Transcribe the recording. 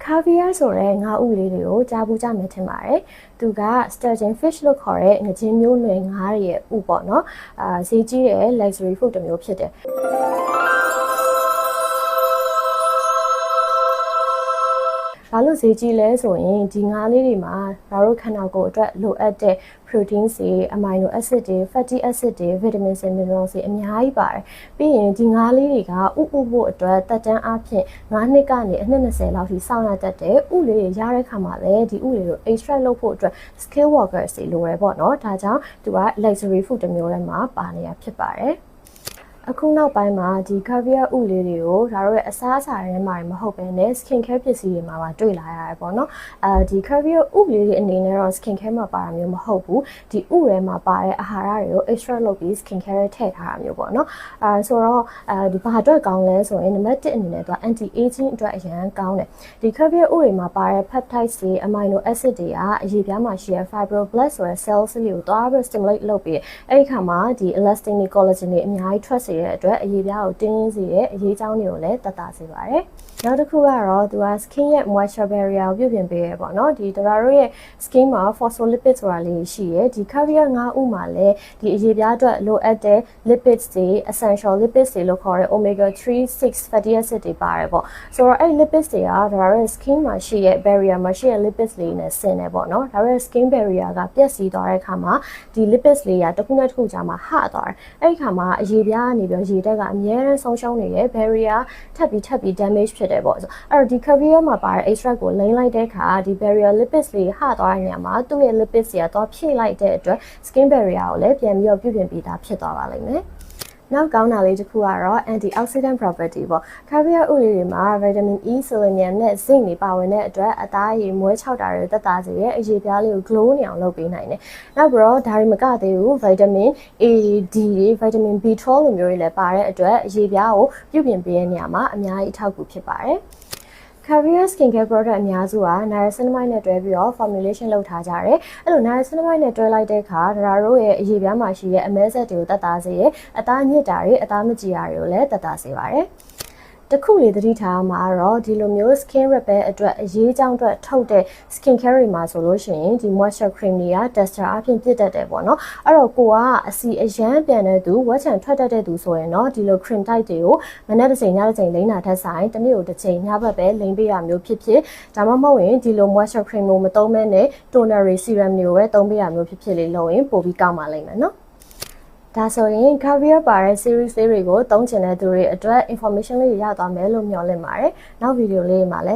caviar ဆိုတဲ့ငါးဥလေးတွေကိုကြားဘူးကြမယ်ထင်ပါတယ်။သူက sturgeon fish လို့ခေါ်တဲ့ငါးချင်းမျိုးနွယ်ငါးရဲ့ဥပေါ့နော်။ဈေးကြီးတဲ့ luxury food တစ်မျိုးဖြစ်တယ်။ဘာလို့ဈေးကြီးလဲဆိုရင်ဒီငါးလေးတွေမှာเราတို့ခန္ဓာကိုယ်အတွက်လိုအပ်တဲ့ protein တွေ amino acid တွေ fatty acid တွေ vitamins တွေ minerals တွေအများကြီးပါတယ်ပြီးရင်ဒီငါးလေးတွေကဥဖို့အတွက်တက်တန်းအားဖြင့်9နှစ်ကနေအနှစ်20လောက်ထိစောင့်ရတတ်တယ်ဥလေးတွေရတဲ့ခါမှာလည်းဒီဥလေးကို extract လုပ်ဖို့အတွက် skill workers တွေလိုရပေါ့နော်ဒါကြောင့်သူက luxury food တစ်မျိုးထဲမှာပါနေတာဖြစ်ပါတယ်အခုနောက်ပိုင်းမှာဒီ caviar ဥလေးတွေကိုဒါတို့ရဲ့အစားအစာတွေမှာမဟုတ်ဘဲနဲ့ skin care ပစ္စည်းတွေမှာပါတွေ့လာရတယ်ပေါ့နော်ဒီ caviar ဥလေးတွေအနေနဲ့တော့ skin care မှာပါတာမျိုးမဟုတ်ဘူးဒီဥထဲမှာပါတဲ့အာဟာရတွေကို extract လုပ်ပြီး skin care ထည့်ထားတာမျိုးပေါ့နော်ဆိုတော့ဒီဘာအတွက်ကောင်းလဲဆိုရင်နံပါတ်1အနေနဲ့သူက anti aging အတွက်အရန်ကောင်းတယ်ဒီ caviar ဥတွေမှာပါတဲ့ peptides တွေ amino acid တွေကအရေးပြားမှာရှိတဲ့ fibroblast ဆိုတဲ့ cells တွေကိုတွားပြီး stimulate လုပ်ပြီးအဲ့ဒီခါမှာဒီ elastin တွေ collagen တွေအများကြီးထွက်စေတဲ့အတွက်အရေးပြားကိုတင်းရင်းစေတဲ့အရေးကြောင်းတွေကိုလည်းတတ်တာစေပါတယ်နောက်တစ်ခုကတော့သူက skin ရဲ့ moisture barrier ကိုပြုပြင်ပေးရပေါ့နော်ဒီတို့ရဲ့ skin မှာ phospholipid ဆိုတာလေးရှိရယ်ဒီ caviar ငါးဥမှာလည်းဒီအရေးပြားအတွက်လိုအပ်တဲ့ lipids တွေ essential lipids တွေလို့ခေါ်တဲ့ omega 3 6 fatty acid တွေပါတယ်ပေါ့ဆိုတော့အဲ့ lipids တွေကတို့ရဲ့ skin မှာရှိတဲ့ barrier မှာရှိတဲ့ lipids လေးနဲ့ဆင်နေပေါ့နော်တို့ရဲ့ skin barrier ကပျက်စီးသွားတဲ့အခါမှာဒီ lipids လေးကတစ်ခုနဲ့တစ်ခုကြားမှာဟသွားတယ်အဲ့ဒီခါမှာအရေးပြားကနေပြီးရေတက်ကအများအားဆုံးရှုံးနေတဲ့ barrier ထပ်ပြီး damage ဖြစ်တယ်ပေါ့အဲ့တော့ဒီ caviar မှာပါတဲ့ extract ကိုလိမ့်လိုက်တဲ့အခါဒီ barrier lipids လေးဟသွားတဲ့နေရာမှာသူ့ရဲ့ lipids တွေကတော့ဖြည့်လိုက်တဲ့အတွက် skin barrier ကိုလည်းပြန်ပြီးပြုပြင်ပေးတာဖြစ်သွားပါလိမ့်မယ်နောက်ကောင်းတာလေးတစ်ခုကတော့ antioxidant property ပေါ့ caviar ဥလေးတွေမှာ vitamin E selenium နဲ့ zinc တွေပါဝင်တဲ့အတွက်အသားရည်မွေးခြောက်တာတွေတက်တာစေရဲ့အရေးပြားလေးကို glow နေအောင်လုပ်ပေးနိုင်တယ်နောက်ပြီးတော့ဒါတွေမကသေးဘူး vitamin A D တွေ vitamin B12 လိုမျိုးတွေလည်းပါတဲ့အတွက်အရေးပြားကိုပြုပြင်ပေးတဲ့နေရာမှာအများကြီးအထောက်အကူဖြစ်ပါတယ်caviar skincare product အများစုက niacinamide နဲ့တွဲပြီးတော့ formulation လုပ်ထားကြတယ်။အဲ့လို niacinamide နဲ့တွဲလိုက်တဲ့အခါဒါတို့ရဲ့အရေးပြားမှာရှိတဲ့အမဲဆက်တွေကိုတက်တာစေရဲ့အသားညစ်တာတွေအသားမကြည်တာတွေကိုလည်းတက်တာစေပါတယ်။တခုလေးသတိထားမှာတော့ဒီလိုမျိုး skin repair အတွက်အရေးကြောင်းအတွက်ထုတ်တဲ့ skin care တွေမှာဆိုလို့ရှိရင်ဒီ moisture cream တွေက tester အပြင်ပြစ်တတ်တယ်ပေါ့နော်အဲ့တော့ကိုကအစီအရန်ပြန်တဲ့သူဝက်ချံထွက်တတ်တဲ့သူဆိုရင်တော့ဒီလို cream type တွေကိုမနေ့တစ်ချိန်ညတစ်ချိန်လိမ့်တာထက်ဆိုင်တစ်နေ့ကိုတစ်ချိန်ညဘက်ပဲလိမ့်ပေးရမျိုးဖြစ်ဒါမှမဟုတ်ရင်ဒီလို moisture cream ကိုမသုံးမဲနဲ့ toner serum တွေကိုပဲသုံးပေးရမျိုးဖြစ်လေးလုပ်ရင်ပိုပြီးကောင်းပါလိမ့်မယ်နော်ဒါဆိုရင် caviar ပါတဲ့ series လေးတွေကိုသုံးချင်တဲ့သူတွေအတွက် information လေးရသွားမယ်လို့မျှော်လင့်ပါတယ်။နောက်ဗီဒီယိုလေးမှာလည်း